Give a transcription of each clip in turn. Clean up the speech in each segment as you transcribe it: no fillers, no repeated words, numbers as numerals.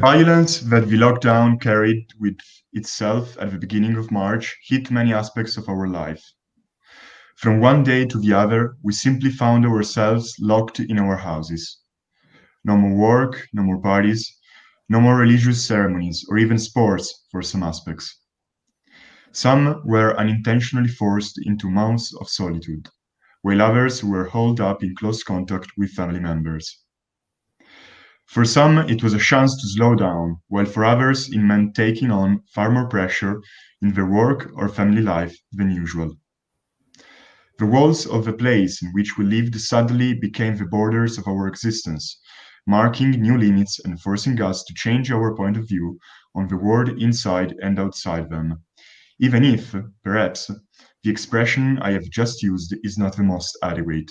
Violence that the lockdown carried with itself at the beginning of March hit many aspects of our life. From one day to the other, we simply found ourselves locked in our houses. No more work, no more parties, no more religious ceremonies, or even sports for some aspects. Some were unintentionally forced into months of solitude, while others were holed up in close contact with family members. For some, it was a chance to slow down, while for others, it meant taking on far more pressure in their work or family life than usual. The walls of the place in which we lived suddenly became the borders of our existence, marking new limits and forcing us to change our point of view on the world inside and outside them, even if, perhaps, the expression I have just used is not the most adequate.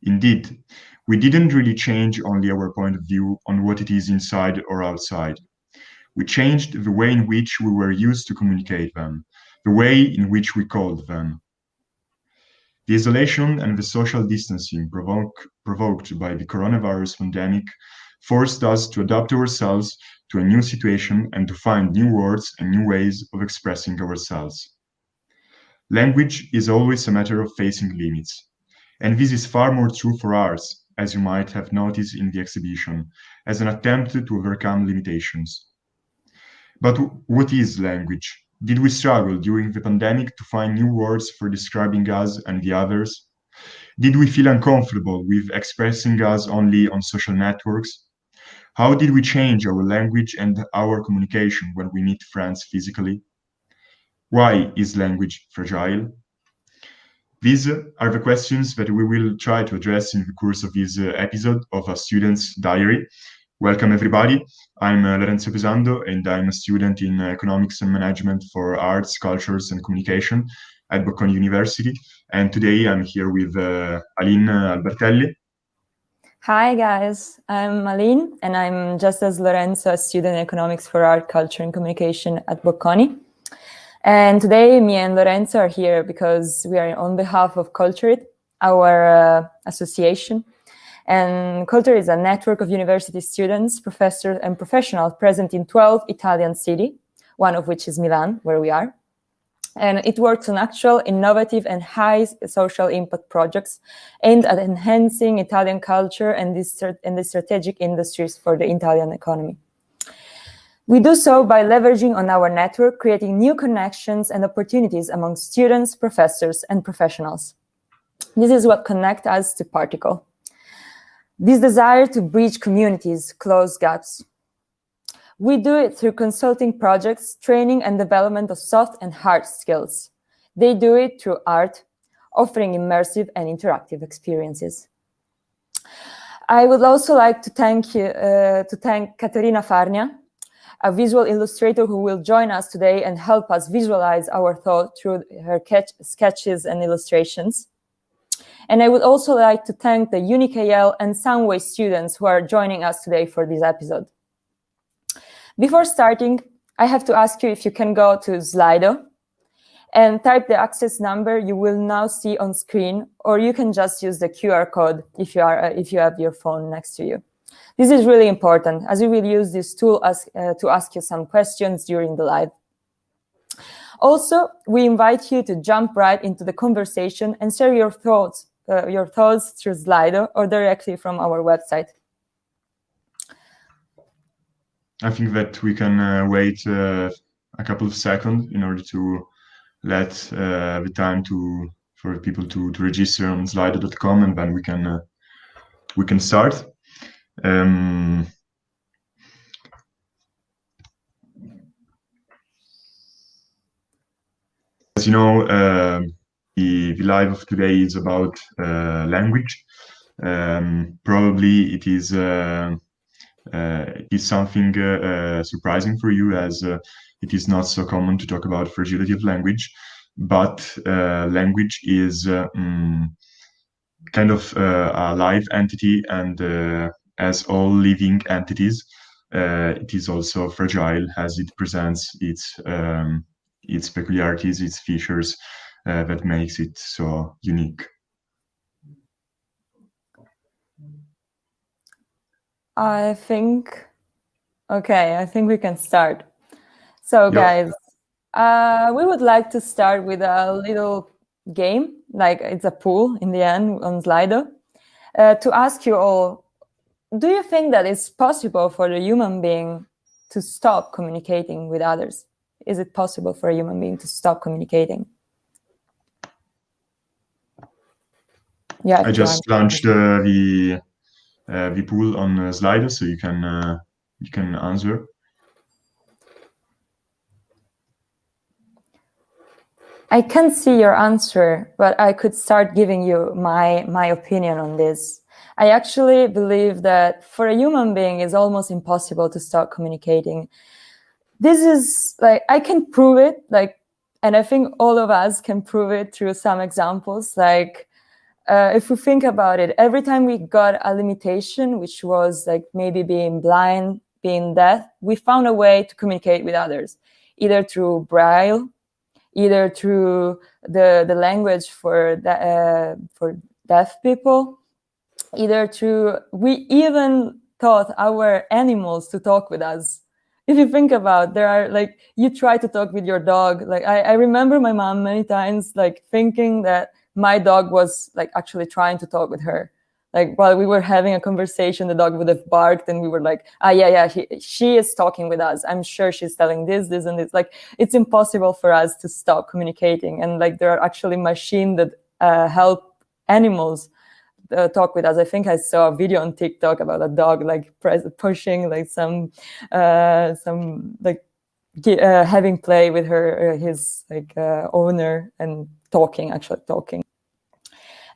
Indeed, we didn't really change only our point of view on what it is inside or outside. We changed the way in which we were used to communicate them, the way in which we called them. The isolation and the social distancing provoked by the coronavirus pandemic forced us to adapt ourselves to a new situation and to find new words and new ways of expressing ourselves. Language is always a matter of facing limits, and this is far more true for arts, as you might have noticed in the exhibition, as an attempt to overcome limitations. But what is language? Did we struggle during the pandemic to find new words for describing us and the others? Did we feel uncomfortable with expressing us only on social networks? How did we change our language and our communication when we meet friends physically? Why is language fragile? These are the questions that we will try to address in the course of this episode of A Student's Diary. Welcome, everybody. I'm Lorenzo Pesando, and I'm a student in Economics and Management for Arts, Cultures, and Communication at Bocconi University. And today I'm here with Aline Albertelli. Hi, guys. I'm Aline, and I'm just as Lorenzo, a student in Economics for Art, Culture, and Communication at Bocconi. And today, me and Lorenzo are here because we are on behalf of Culturit, our association. And Culturit is a network of university students, professors, and professionals present in 12 Italian cities, one of which is Milan, where we are. And it works on actual, innovative, and high social impact projects aimed at enhancing Italian culture and the strategic industries for the Italian economy. We do so by leveraging on our network, creating new connections and opportunities among students, professors, and professionals. This is what connects us to Particle. This desire to bridge communities, close gaps. We do it through consulting projects, training and development of soft and hard skills. They do it through art, offering immersive and interactive experiences. I would also like to thank Caterina Farnia, a visual illustrator who will join us today and help us visualize our thought through her sketches and illustrations. And I would also like to thank the UniKL and Soundway students who are joining us today for this episode. Before starting, I have to ask you if you can go to Slido and type the access number you will now see on screen, or you can just use the QR code if you have your phone next to you. This is really important, as we will use this tool to ask you some questions during the live. Also, we invite you to jump right into the conversation and share your thoughts through Slido or directly from our website. I think that we can wait a couple of seconds in order to let the time for people to register on slido.com, and then we can start. As you know, the live of today is about language. Probably it is something surprising for you, as it is not so common to talk about fragility of language, but language is kind of a live entity, and as all living entities, it is also fragile, as it presents its peculiarities, its features that makes it so unique. I think Okay, I think we can start. So, guys, we would like to start with a little game, like it's a pool in the end on Slido, to ask you all, do you think that it's possible for the human being to stop communicating with others? Is it possible for a human being to stop communicating? Yeah, I just launched the pool on Slido, so you can answer. I can't see your answer, but I could start giving you my opinion on this. I actually believe that for a human being, it's almost impossible to stop communicating. This is like, I can prove it, like, and I think all of us can prove it through some examples. Like, if we think about it, every time we got a limitation, which was like maybe being blind, being deaf, we found a way to communicate with others, either through Braille, either through the language for deaf people, either through, we even taught our animals to talk with us. If you think about, there are like, you try to talk with your dog. Like I remember my mom many times like thinking that my dog was like actually trying to talk with her. Like while we were having a conversation, the dog would have barked and we were like, yeah, she is talking with us. I'm sure she's telling this, and this. Like it's impossible for us to stop communicating. And like there are actually machines that help animals talk with us. I think I saw a video on TikTok about a dog like pushing like some like having play with his like owner and actually talking.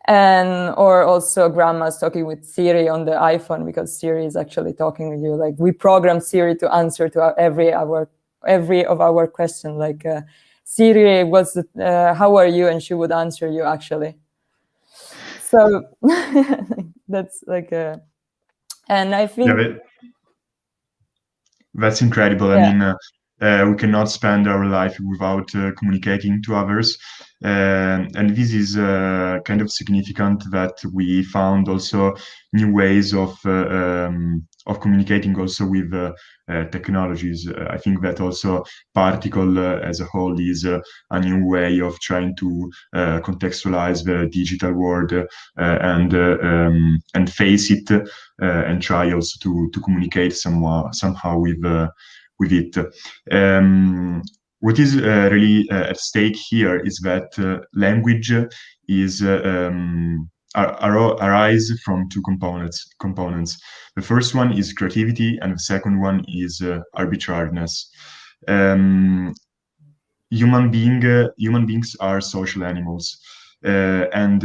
And or also grandma's talking with Siri on the iPhone, because Siri is actually talking with you. Like we program Siri to answer to every of our question. Like Siri, how are you? And she would answer you actually. So that's like and I think that's incredible. I mean, we cannot spend our life without communicating to others. And this is kind of significant that we found also new ways of communicating also with technologies. I think that also particle as a whole is a new way of trying to contextualize the digital world and face it and try also to communicate somehow with it. What is really at stake here is that language is arise from two components. The first one is creativity, and the second one is arbitrariness. Human beings are social animals. And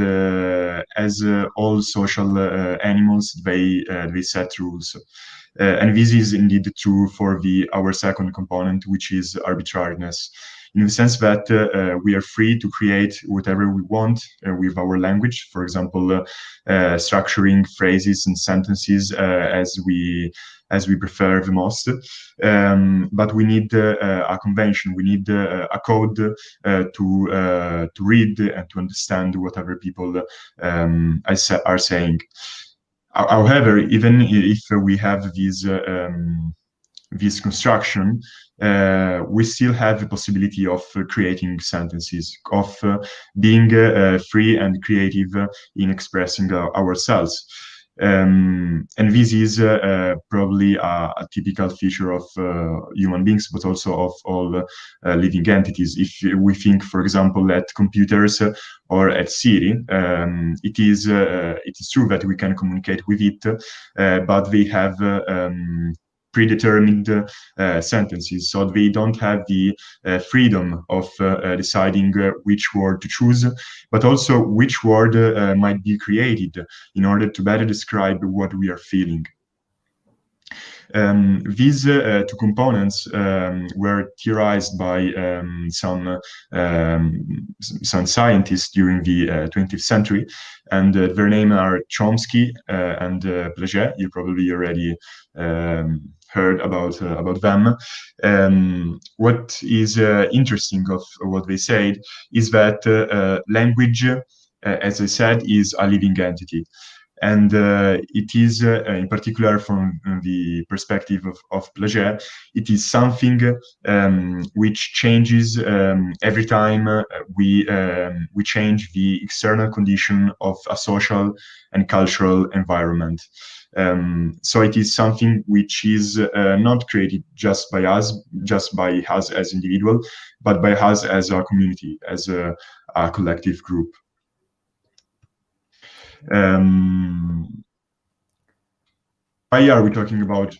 as all social animals, they set rules. And this is indeed true for our second component, which is arbitrariness, in the sense that we are free to create whatever we want with our language. For example, structuring phrases and sentences as we prefer the most. But we need a convention. We need a code to read and to understand whatever people are saying. However, even if we have this construction, we still have the possibility of creating sentences, of being free and creative in expressing ourselves. And this is probably a typical feature of human beings, but also of all living entities. If we think, for example, at computers or at Siri, it is true that we can communicate with it, but they have predetermined sentences, so they don't have the freedom of deciding which word to choose, but also which word might be created in order to better describe what we are feeling. These two components were theorized by some scientists during the 20th century, and their names are Chomsky and Piaget. You probably already heard about them. What is interesting of what they said is that language, as I said, is a living entity. And it is, in particular from the perspective of Piaget, it is something which changes every time we change the external condition of a social and cultural environment. So it is something which is not created just by us as individual, but by us as a community, as a collective group. Why are we talking about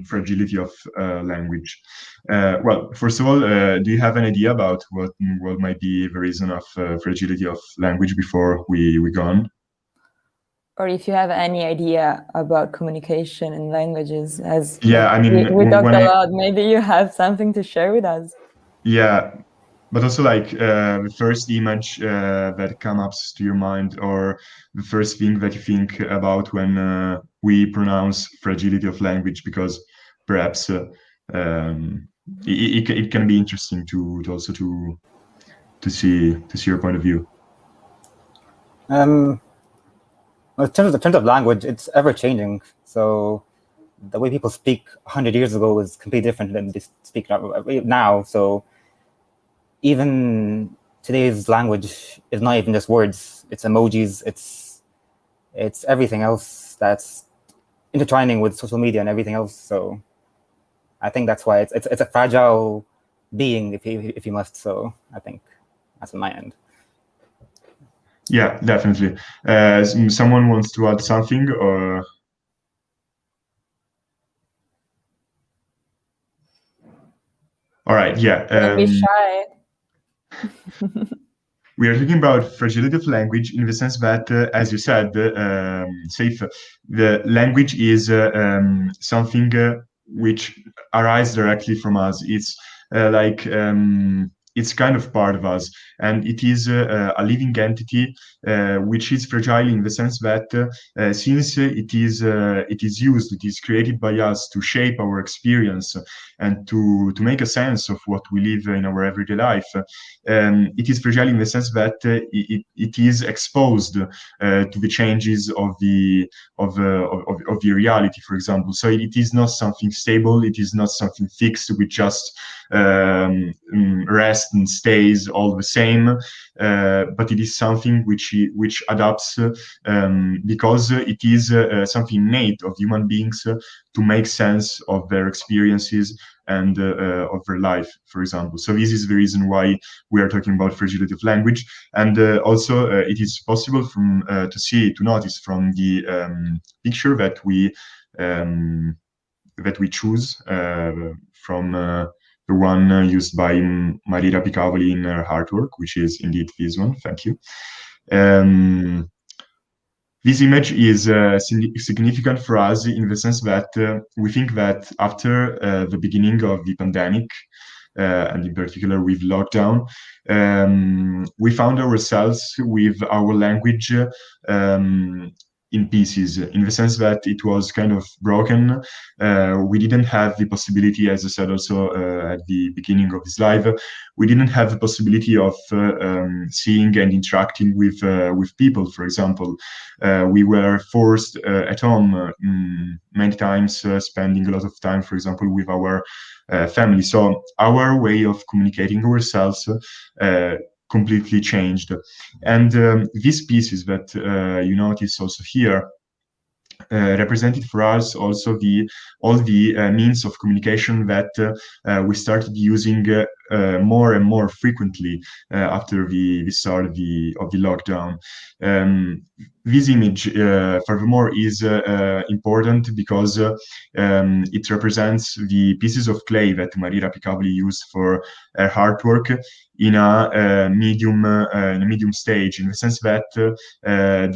fragility of language? Well, first of all, do you have an idea about what might be the reason of fragility of language before we go on? Or if you have any idea about communication and languages, as yeah, I mean, we talked a lot, maybe you have something to share with us. Yeah, but also like the first image that comes up to your mind, or the first thing that you think about when we pronounce fragility of language, because perhaps it can be interesting to also to see your point of view. Well, in terms of language, it's ever changing. So the way people speak 100 years ago was completely different than they speak now. So even today's language is not even just words; it's emojis. It's everything else that's intertwining with social media and everything else. So I think that's why it's a fragile being, if you must. So I think that's on my end. Yeah, definitely. Someone wants to add something, or? All right, yeah. Don't be shy. We are talking about fragility of language in the sense that, as you said, Saif, the language is something which arises directly from us. It's like it's kind of part of us, and it is a living entity which is fragile in the sense that since it is used, it is created by us to shape our experience and to make a sense of what we live in our everyday life. It is fragile in the sense that it is exposed to the changes of the reality, for example. So it is not something stable. It is not something fixed which just rests and stays all the same. But it is something which adapts because it is something innate of human beings to make sense of their experiences and of their life, for example. So this is the reason why we are talking about fragility of language, and also it is possible to notice from the picture that we choose from the one used by Maria Picavoli in her artwork, which is indeed this one. Thank you. This image is significant for us in the sense that we think that after the beginning of the pandemic, and in particular with lockdown, we found ourselves with our language in pieces, in the sense that it was kind of broken. We didn't have the possibility, as I said also at the beginning of this live, we didn't have the possibility of seeing and interacting with people, for example. We were forced at home many times, spending a lot of time, for example, with our family. So our way of communicating ourselves completely changed. And these pieces that you notice also here represented for us also all the means of communication that we started using more and more frequently after the start of the lockdown. This image, furthermore, is important because it represents the pieces of clay that Maria Picavoli used for her artwork in a medium stage, in the sense that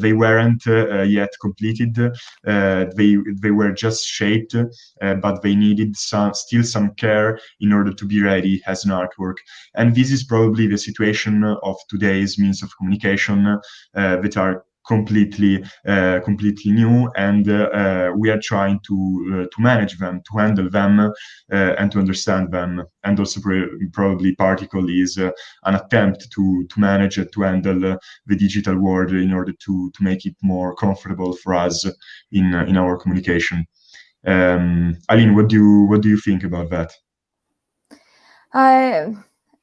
they weren't yet completed. They were just shaped, but they needed still some care in order to be ready as an artwork. And this is probably the situation of today's means of communication that are completely new, and we are trying to manage them, to handle them, and to understand them. And also probably Particle is an attempt to manage it, to handle the digital world in order to make it more comfortable for us in our communication. Aline, what do you think about that?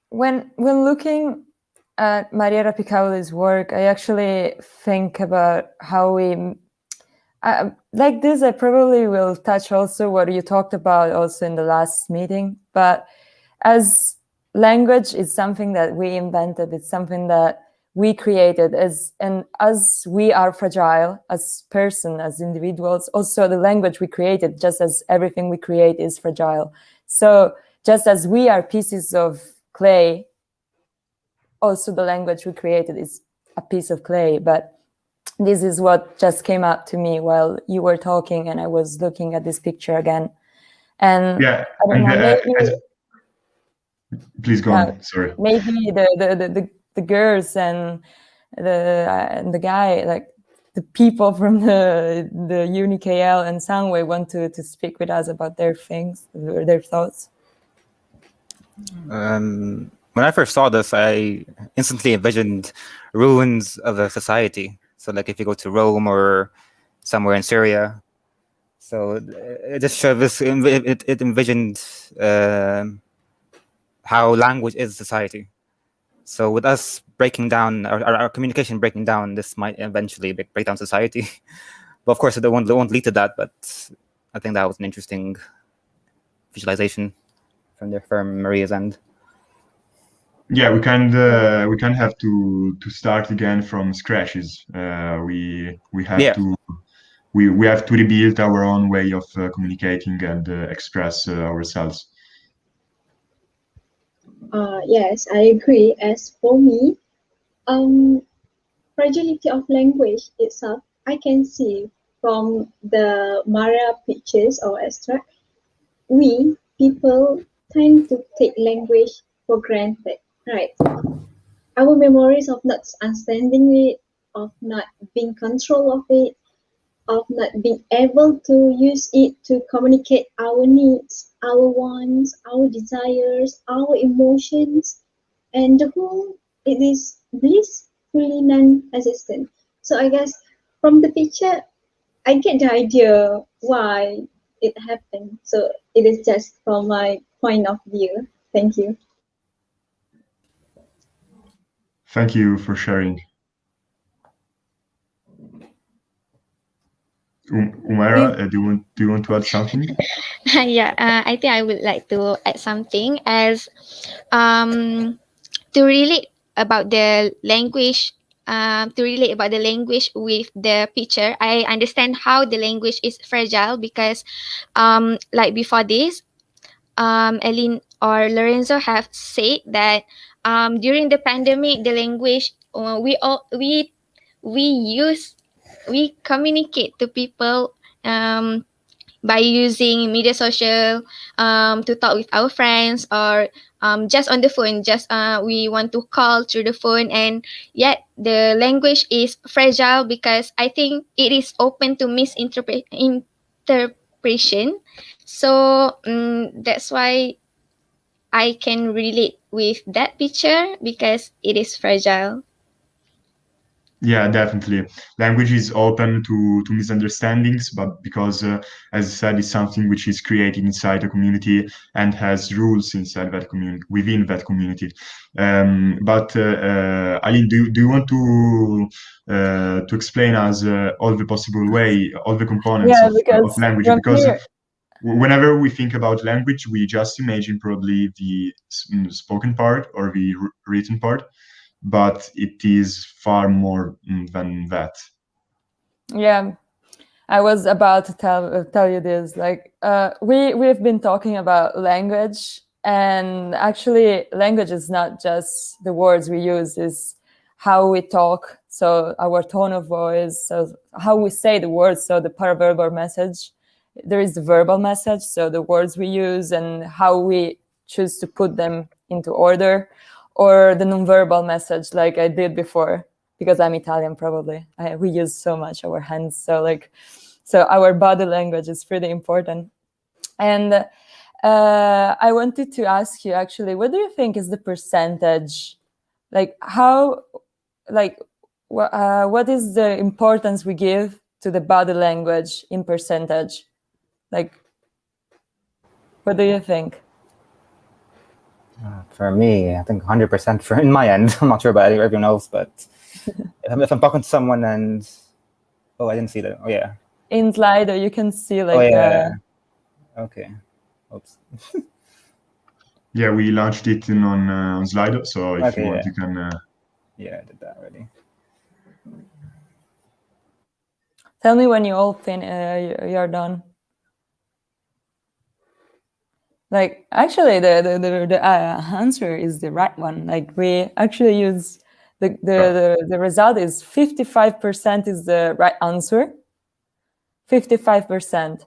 When looking at Maria Rapicauli's work, I actually think about how we like this. I probably will touch also what you talked about also in the last meeting, but as language is something that we invented, it's something that we created, and as we are fragile as person, as individuals, also the language we created, just as everything we create is fragile. So just as we are pieces of clay, also the language we created is a piece of clay. But this is what just came up to me while you were talking, and I was looking at this picture again. And yeah, I don't know, maybe, please go on. Sorry. Maybe the girls and the guy, like the people from the UniKL and Soundwave want to speak with us about their things, their thoughts. When I first saw this, I instantly envisioned ruins of a society. So like if you go to Rome or somewhere in Syria, so it just showed this, it envisioned how language is society. So with us breaking down, our communication breaking down, this might eventually break down society. But of course, it won't lead to that. But I think that was an interesting visualization from Maria's end. Yeah, we can't have to start again from scratches. We have to we have to rebuild our own way of communicating and express ourselves. Yes, I agree. As for me, fragility of language itself, I can see from the Mara pictures or extract, we people tend to take language for granted, right? Our memories of not understanding it, of not being control of it, of not being able to use it to communicate our needs, our wants, our desires, our emotions, and the whole, it is blissfully non-existent. So I guess from the picture, I get the idea why it happened. So it is just from my point of view. Thank you. Thank you for sharing. Umaira, do you want to add something? Yeah, I think I would like to add something as to relate about the language. To relate about the language with the picture, I understand how the language is fragile because, like before this, Aline or Lorenzo have said that during the pandemic, the language we communicate to people by using media social to talk with our friends or just on the phone. Just we want to call through the phone, and yet the language is fragile because I think it is open to misinterpretation. So that's why I can relate with that picture because it is fragile. Yeah, definitely. Language is open to misunderstandings, but because, as I said, it's something which is created inside a community and has rules inside that community, within that community. But Aline, do you want to explain us all the possible way, all the components of language? Because whenever we think about language, we just imagine probably the spoken part or the written part, but it is far more than that. Yeah, I was about to tell you this. Like, we've been talking about language, and actually, language is not just the words we use; is how we talk. So our tone of voice, so how we say the words. So the paraverbal message. There is the verbal message, so the words we use and how we choose to put them into order, or the nonverbal message, like I did before. because I'm Italian, probably. We use so much our hands. So our body language is pretty important. And I wanted to ask you, actually, what do you think is the percentage? Like what is the importance we give to the body language in percentage? Like, what do you think? For me, I think 100% for in my end. I'm not sure about everyone else, but if I'm talking to someone and I didn't see that. Oh yeah. In Slido, you can see like. Oh yeah. Okay. Oops. Yeah, we launched it on Slido, so if you want, you can. Yeah, I did that already. Tell me when you all you're done. Like, actually, the answer is the right one. Like, we actually use the result is 55% is the right answer. 55%,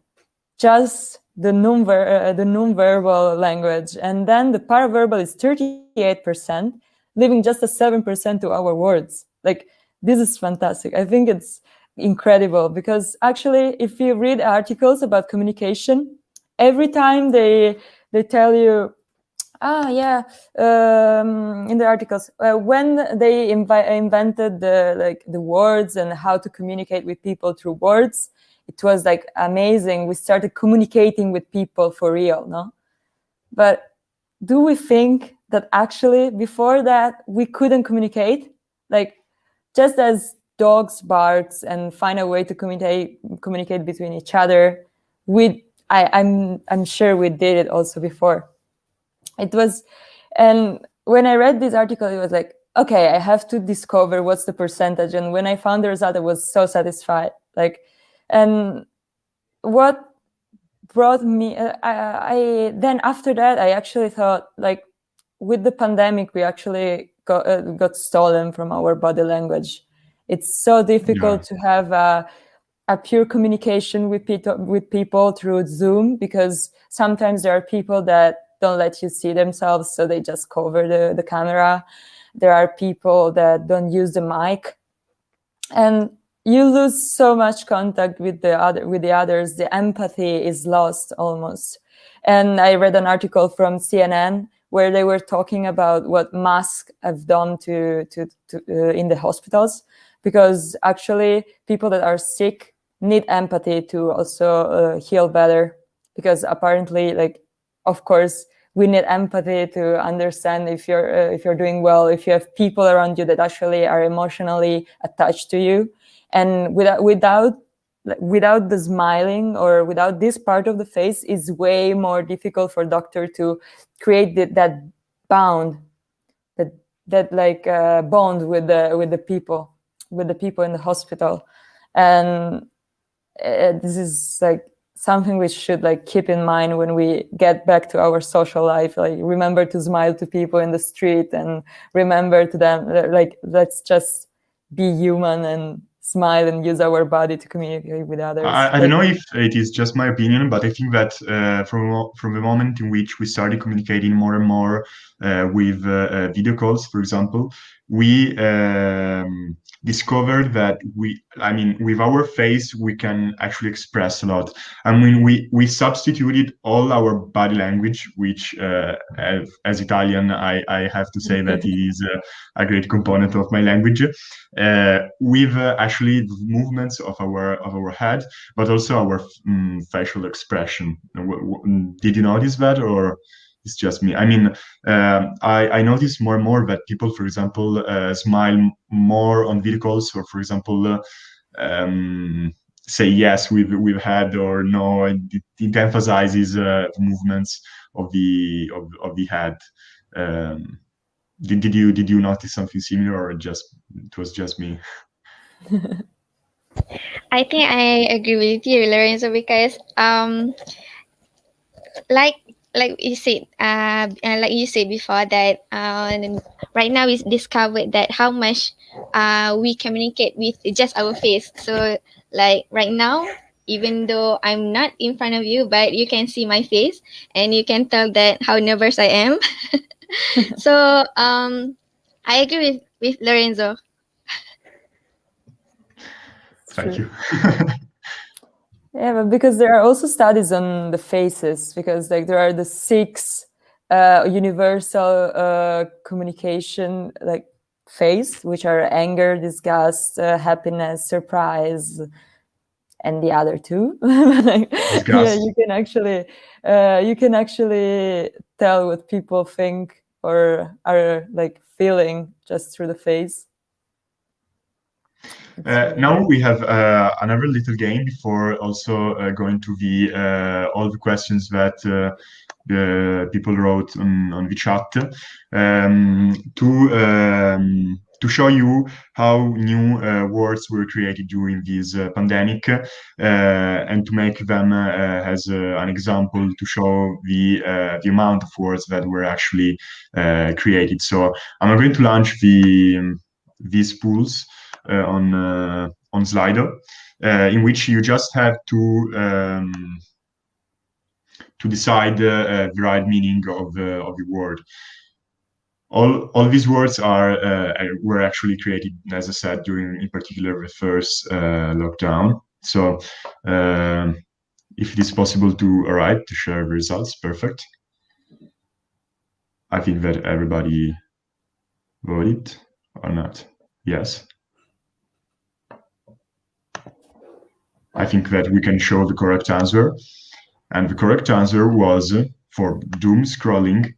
just the non-verbal language, and then the paraverbal is 38%, leaving just a 7% to our words. Like, this is fantastic. I think it's incredible because actually, if you read articles about communication, every time they tell you, in the articles, when they invented the words and how to communicate with people through words, it was like amazing. We started communicating with people for real, no? But do we think that actually before that we couldn't communicate? Like, just as dogs barks and find a way to communicate between each other, I'm sure we did it also before. It was, and when I read this article, it was like, okay, I have to discover what's the percentage. And when I found the result, I was so satisfied. Like, and what brought me, then after that, I actually thought, like, with the pandemic, we actually got stolen from our body language. It's so difficult to have a pure communication with people through Zoom, because sometimes there are people that don't let you see themselves, so they just cover the camera. There are people that don't use the mic, and you lose so much contact with the others. The empathy is lost almost. And I read an article from CNN where they were talking about what masks have done to in the hospitals, because actually people that are sick need empathy to also heal better, because apparently, like, of course, we need empathy to understand if you're doing well, if you have people around you that actually are emotionally attached to you. And without the smiling, or without this part of the face, is way more difficult for doctor to create that bond, that bond with the people in the hospital. And this is like something we should like keep in mind when we get back to our social life. Like, remember to smile to people in the street, and remember to them, like, let's just be human and smile and use our body to communicate with others. I don't know if it is just my opinion, but I think that from the moment in which we started communicating more and more with video calls, for example, we discovered that with our face, we can actually express a lot. I mean, we substituted all our body language, which as Italian, I have to say that it is a great component of my language, with actually movements of our head, but also our facial expression. Did you notice that, or it's just me? I mean, I notice more and more that people, for example, smile more on video calls, or for example, say yes with head or no. It emphasizes movements of the head. Did you notice something similar, or it was just me? I think I agree with you, Lorenzo, because like you said before, that right now we discovered that how much we communicate with just our face. So like right now, even though I'm not in front of you, but you can see my face and you can tell that how nervous I am. So I agree with Lorenzo. Thank you. Yeah, but because there are also studies on the faces, because like there are the 6 universal communication like face, which are anger, disgust, happiness, surprise, and the other 2. Like, yeah, you can actually tell what people think or are like feeling just through the face. Now we have another little game before also going to the all the questions that the people wrote on the chat to show you how new words were created during this pandemic and to make them as an example to show the amount of words that were actually created. So I'm going to launch these pools on Slido, in which you just have to decide the right meaning of the word. All these words were actually created, as I said, during, in particular, the first lockdown. So if it is possible to share the results, perfect. I think that everybody voted or not. Yes. I think that we can show the correct answer. And the correct answer was for doom scrolling,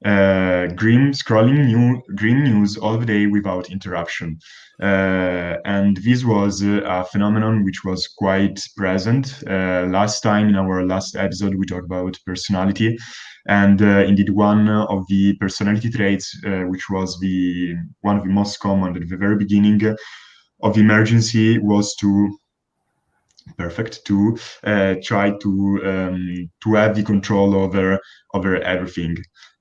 grim scrolling grim news all the day without interruption. And this was a phenomenon which was quite present. Last time in our last episode, we talked about personality. And indeed, one of the personality traits, which was one of the most common at the very beginning of the emergency, was to try to have the control over everything,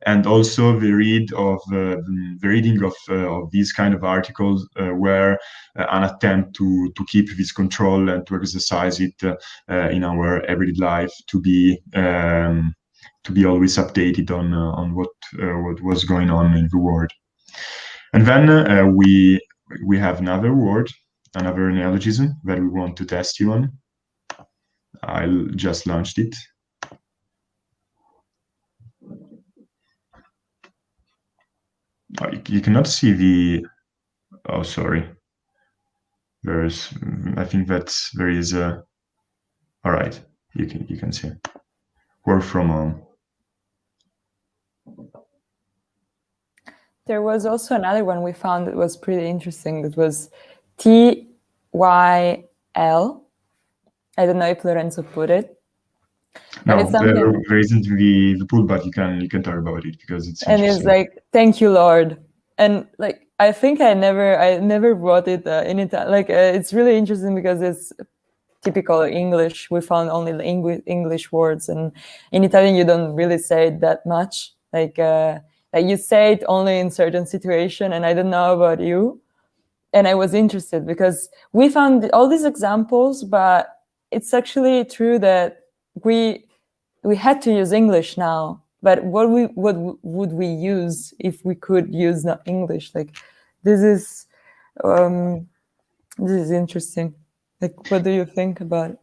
and also the reading of these kind of articles were an attempt to keep this control and to exercise it in our everyday life, to be always updated on what was going on in the world. And then we have another word, another neologism that we want to test you on. I'll just launched it. Oh, you cannot see the. Oh, sorry. There's. I think that there is a. All right, you can see. Work from home. There was also another one we found that was pretty interesting. That was TYL. I don't know if Lorenzo put it. No, there isn't the pool, but you can talk about it because it's. And it's like, thank you, Lord. And like, I think I never wrote it in Italian. Like, it's really interesting because it's typical English. We found only the English words, and in Italian you don't really say it that much. Like you say it only in certain situation. And I don't know about you. And I was interested because we found all these examples, but it's actually true that we had to use English now. But what would we use if we could use not English? Like, this is interesting. Like, what do you think about it?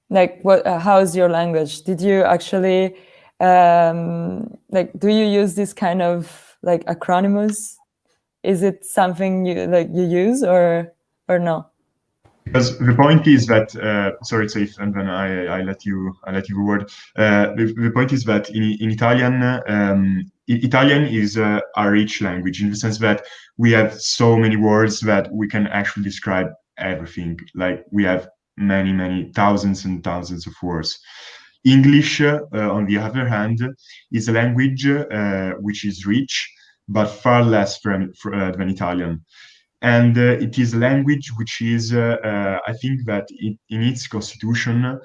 Like, how's your language? Did you actually do you use this kind of like acronyms? Is it something you use or no? Because the point is that sorry, Saif, and then I let you the word. The point is that in Italian, Italian is a rich language in the sense that we have so many words that we can actually describe everything. Like, we have many thousands and thousands of words. English, on the other hand, is a language which is rich but far less than Italian. And it is a language which is, I think that in its constitution,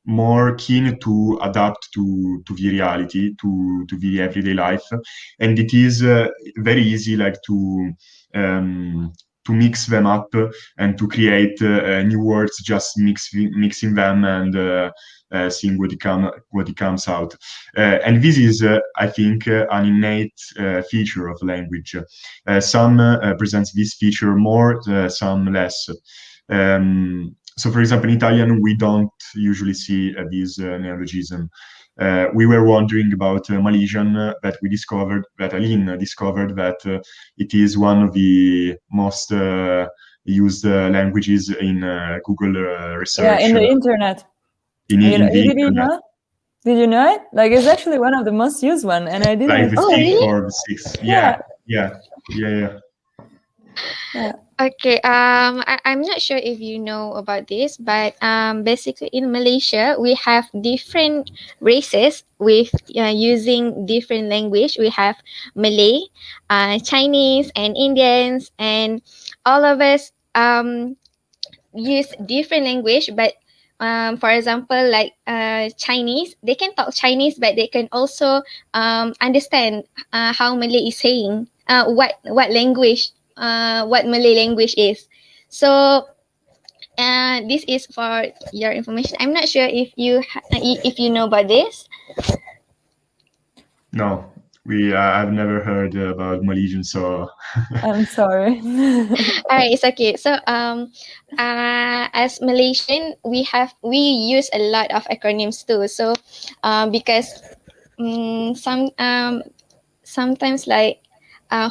more keen to adapt to the reality, to the everyday life. And it is very easy, like, to mix them up and to create new words, just mixing them and seeing what it comes out. And this is, I think, an innate feature of language. Some presents this feature more, some less. So, for example, in Italian, we don't usually see this neologism. We were wondering about Malaysian, that we discovered, that Aline discovered, that it is one of the most used languages in Google research. Yeah, in the internet. In the internet. Did you know it? Like, it's actually one of the most used one, and I didn't. Like the Oh, six really? or the six. Yeah. Okay, I'm not sure if you know about this, but basically in Malaysia, we have different races with using different language. We have Malay, Chinese, and Indians, and all of us use different language. But for example, like Chinese, they can talk Chinese, but they can also understand how Malay is saying, what language. What Malay language is. So this is for your information. I'm not sure if you know about this. No, I've never heard about Malaysian, so I'm sorry. Alright, it's okay. So as Malaysian, we use a lot of acronyms too. So because sometimes like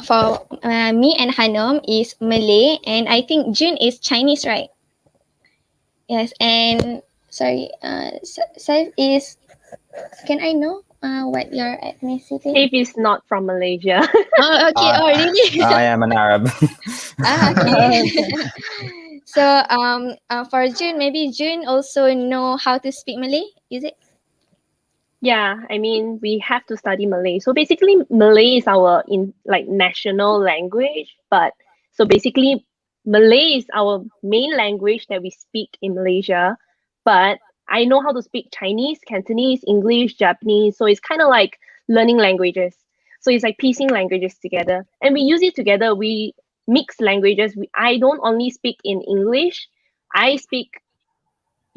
for me and Hanom is Malay, and I think June is Chinese, right? Yes, and sorry, Saif is. Can I know what your ethnicity? If it's not from Malaysia. Oh, okay. Oh, really? I am an Arab. Okay. So for June, maybe June also know how to speak Malay. Is it? Yeah, I mean, we have to study Malay. So basically, Malay is our national language. But so basically, Malay is our main language that we speak in Malaysia. But I know how to speak Chinese, Cantonese, English, Japanese. So it's kind of like learning languages. So it's like piecing languages together, and we use it together. We mix languages. I don't only speak in English. I speak,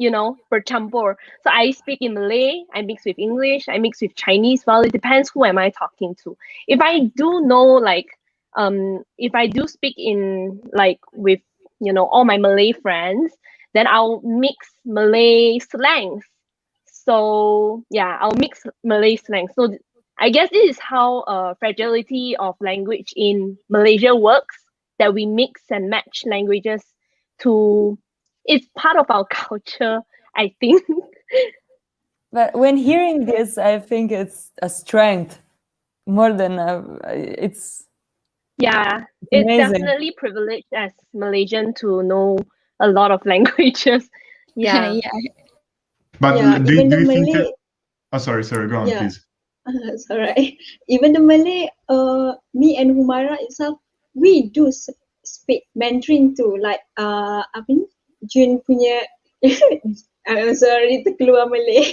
bercampur. So I speak in Malay, I mix with English, I mix with Chinese. Well, it depends who am I talking to. If I do know, if I do speak in with all my Malay friends, then I'll mix Malay slangs. So yeah, I'll mix Malay slangs. So I guess this is how Fragility of Language in Malaysia works, that we mix and match languages to. It's part of our culture, I think. But when hearing this, I think it's a strength more than it's. Yeah, amazing. It's definitely privileged as Malaysian to know a lot of languages. Yeah. Yeah. But Yeah, do even the you think Malay. Oh, sorry, go on, Yeah. please. It's alright. Even the Malay, me and Humara itself, we do speak Mandarin too. Like apa ni? Jun punya. I'm sorry, terkeluar Malay.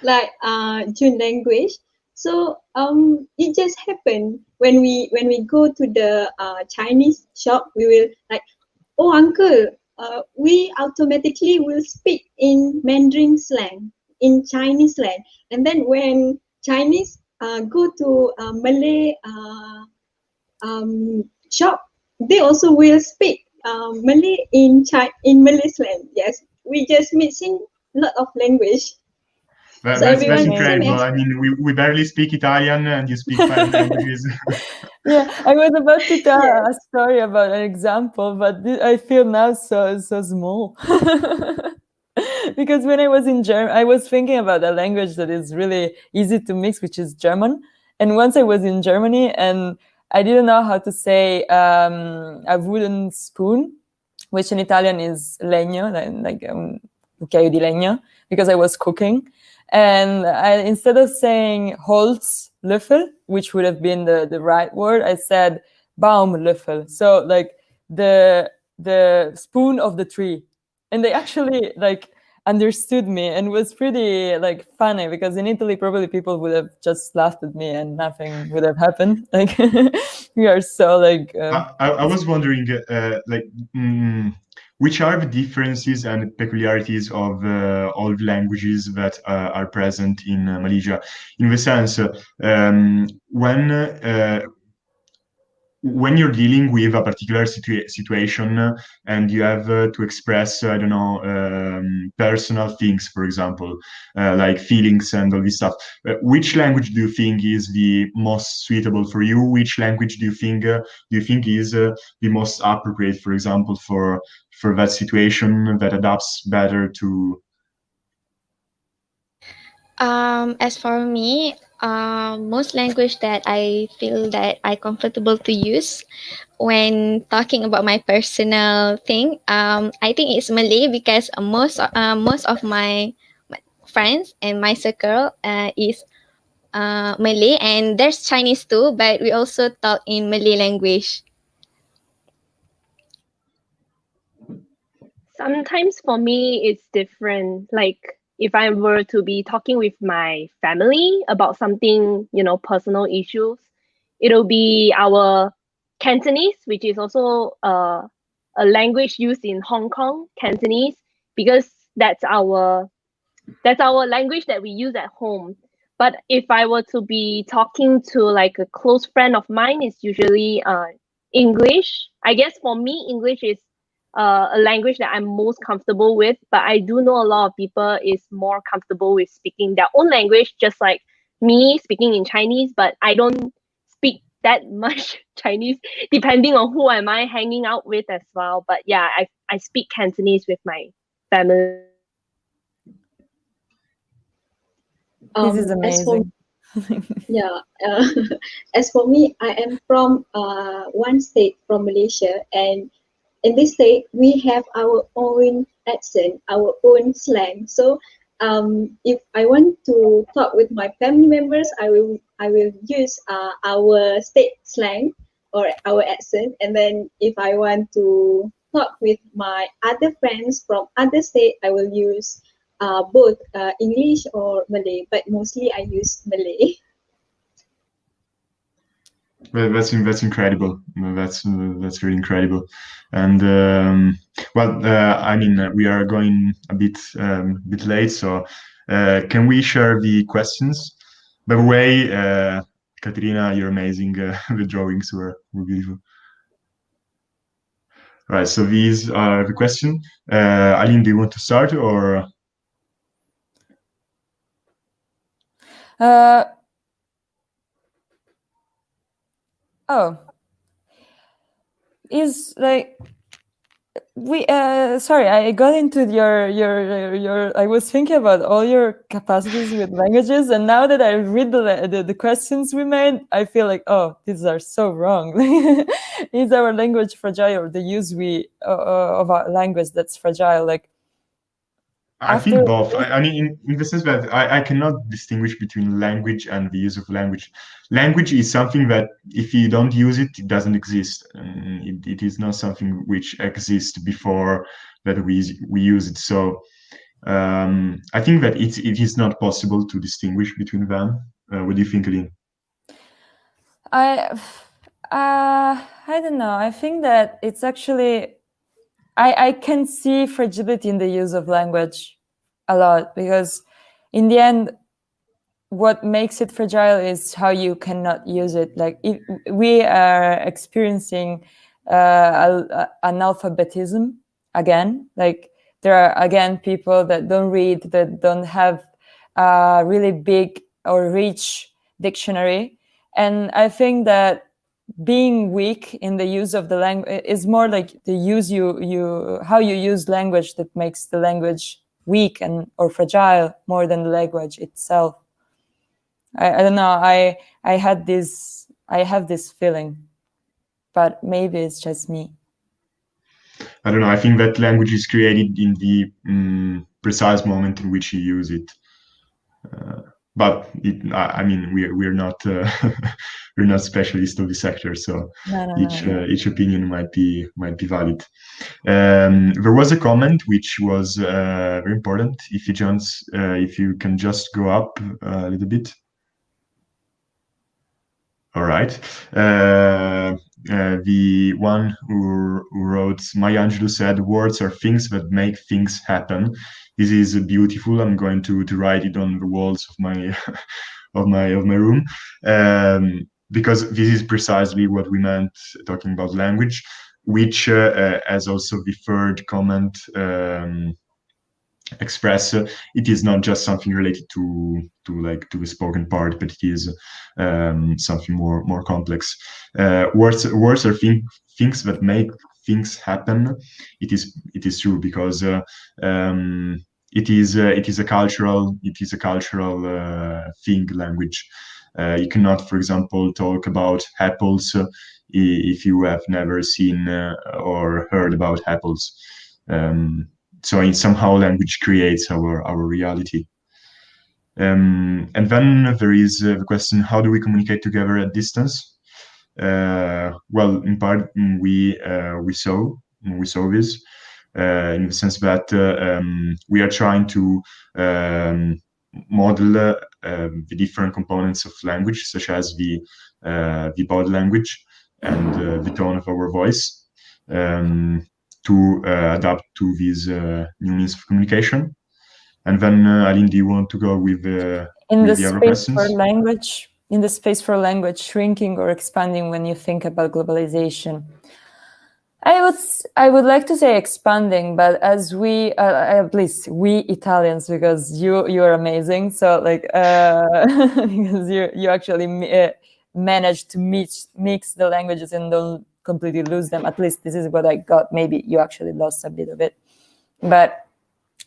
Like Jun language. So it just happened when we go to the Chinese shop, we will like, oh uncle, we automatically will speak in Mandarin slang, in Chinese slang, and then when Chinese go to Malay shop, they also will speak Malay in Malay slang. Yes, we just mixing a lot of language. That's everyone incredible. I mean, we barely speak Italian, and you speak 5 languages. Yeah, I was about to tell a story about an example, but I feel now so small. Because when I was in Germany, I was thinking about a language that is really easy to mix, which is German. And once I was in Germany, and I didn't know how to say a wooden spoon, which in Italian is legno, like cucchiaio di legno, because I was cooking. And instead of saying Holzlöffel, which would have been the right word, I said Baumlöffel. So like the spoon of the tree. And they actually like understood me, and was pretty like funny, because in Italy probably people would have just laughed at me and nothing would have happened. Like we are so like I was wondering, which are the differences and peculiarities of all the languages that are present in Malaysia? In the sense, when you're dealing with a particular situation and you have to express, I don't know, personal things, for example, like feelings and all this stuff, which language do you think is the most suitable for you? Which language do you think is the most appropriate, for example, for that situation that adapts better to? As for me, most language that I feel that I comfortable to use when talking about my personal thing, I think it's Malay because most of my friends and my circle is Malay, and there's Chinese too, but we also talk in Malay language. Sometimes for me, it's different. Like if I were to be talking with my family about something, personal issues, it'll be our Cantonese, which is also a language used in Hong Kong, Cantonese, because that's our language that we use at home. But if I were to be talking to like a close friend of mine, it's usually English. I guess for me, English is a language that I'm most comfortable with. But I do know a lot of people is more comfortable with speaking their own language, just like me speaking in Chinese. But I don't speak that much Chinese, depending on who am I hanging out with as well. But yeah, I speak Cantonese with my family. This is As for amazing. yeah, as for me, I am from one state from Malaysia, and in this state we have our own accent, our own slang. So if I want to talk with my family members, I will use our state slang or our accent, and then if I want to talk with my other friends from other state, I will use both English or Malay, but mostly I use Malay. Well, that's incredible. That's really incredible. And I mean, we are going a bit late, so can we share the questions? By the way, Caterina, you're amazing. The drawings were beautiful. Right, so these are the question. Aline, do you want to start or? Is like we sorry, I got into your I was thinking about all your capacities with languages, and now that I read the questions we made, I feel like, oh, these are so wrong. Is our language fragile, or the use of our language that's fragile? Like, I think both. I mean, in the sense that I cannot distinguish between language and the use of language. Language is something that if you don't use it, it doesn't exist. And it is not something which exists before that we use it. So I think that it is not possible to distinguish between them. What do you think, Aline? I don't know. I think that it's actually I can see fragility in the use of language a lot, because in the end, what makes it fragile is how you cannot use it. Like, if we are experiencing analphabetism again. Like, there are again people that don't read, that don't have a really big or rich dictionary, and I think that being weak in the use of the language is more like the use how you use language that makes the language weak and or fragile more than the language itself. I don't know. I have this feeling, but maybe it's just me. I don't know. I think that language is created in the precise moment in which you use it. But I mean, we're not we're not specialists of the sector, so each opinion might be valid. There was a comment which was very important. If you can just go up a little bit. All right. The one who wrote Maya Angelou said, "Words are things that make things happen." This is beautiful. I'm going to write it on the walls of my of my room, because this is precisely what we meant talking about language, which, as also the third comment express, it is not just something related to the spoken part, but it is something more complex. Words are things that make things happen. It is true, because it is a cultural thing, language. You cannot, for example, talk about apples if you have never seen or heard about apples. So somehow language creates our reality. And then there is the question: how do we communicate together at distance? Well, in part, we saw this in the sense that we are trying to model the different components of language, such as the body language and the tone of our voice, to adapt to these new means of communication. And then, Aline, do you want to go with the other questions? In the space for language, shrinking or expanding when you think about globalization? I would like to say expanding, but as we, at least we Italians, because you are amazing. So because you actually managed to mix the languages and don't completely lose them. At least this is what I got. Maybe you actually lost a bit of it, but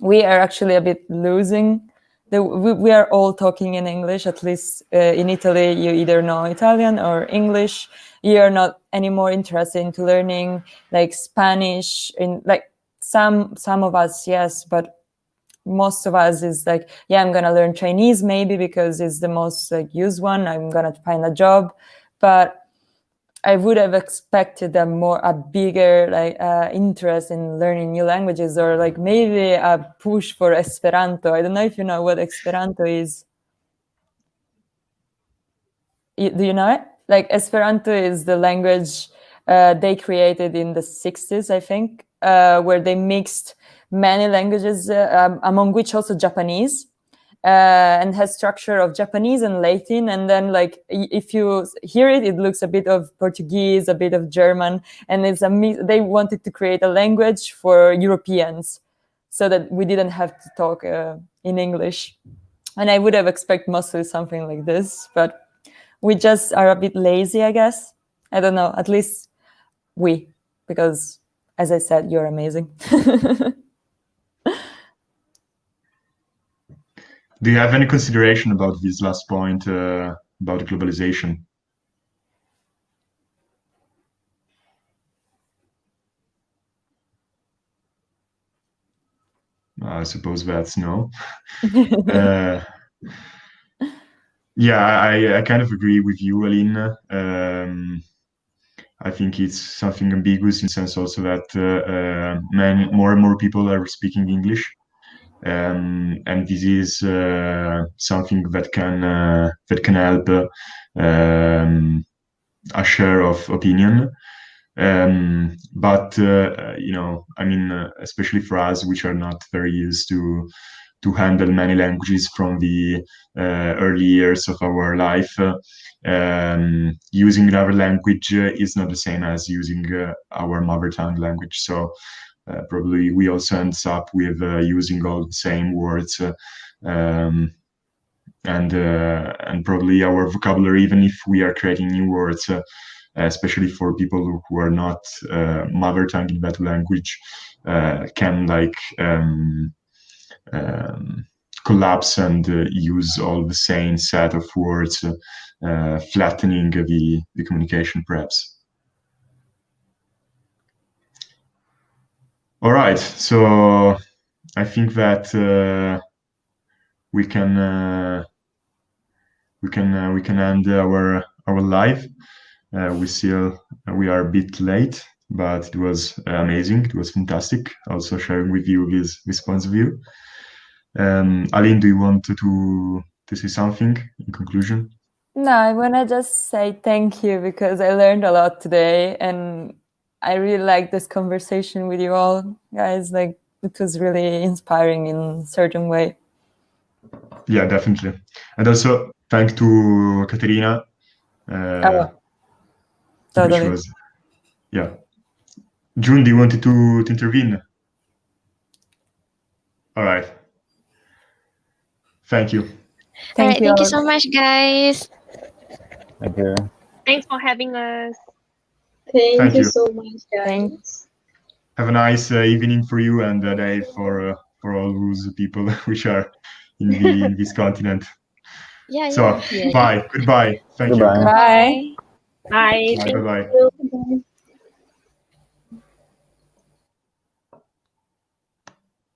we are actually a bit losing. We are all talking in English. At least in Italy, you either know Italian or English. You are not anymore interested into learning Spanish. In some of us, yes, but most of us is I'm gonna learn Chinese maybe because it's the most used one. I'm gonna find a job, but I would have expected a bigger interest in learning new languages, or maybe a push for Esperanto. I don't know if you know what Esperanto is. Do you know it? Esperanto is the language they created in the 60s, I think, where they mixed many languages, among which also Japanese. And has structure of Japanese and Latin, and then if you hear it, it looks a bit of Portuguese, a bit of German, and it's they wanted to create a language for Europeans, so that we didn't have to talk in English. And I would have expected mostly something like this, but we just are a bit lazy, I guess. I don't know. At least because as I said, you're amazing. Do you have any consideration about this last point about globalization? I suppose that's no. Yeah, I kind of agree with you, Aline. I think it's something ambiguous in the sense also that more and more people are speaking English. And this is something that can help a share of opinion, but I mean, especially for us, which are not very used to handle many languages from the early years of our life, using another language is not the same as using our mother tongue language. So probably we also end up with using all the same words, and probably our vocabulary, even if we are creating new words, especially for people who are not mother tongue in that language, can collapse and use all the same set of words, flattening the communication, perhaps. All right, so I think that we can end our live. We are a bit late, but it was amazing. It was fantastic. Also sharing with you this point of view. Aline, do you want to say something in conclusion? No, I want to just say thank you because I learned a lot today and I really like this conversation with you all, guys. Like, it was really inspiring in a certain way. Yeah, definitely. And also thank to Caterina, which Totally. was, yeah. June, do you want to intervene? All right. Thank you. All right, thank you all. so much, guys. Thank you. Thanks for having us. Thank you you. so much, Thank- guys. Have a nice evening for you and a day for all those people which are in this continent. Yeah, So, yeah. bye. Goodbye. Thank Goodbye. you. Bye. Bye. Bye. Thank Bye. you. Bye.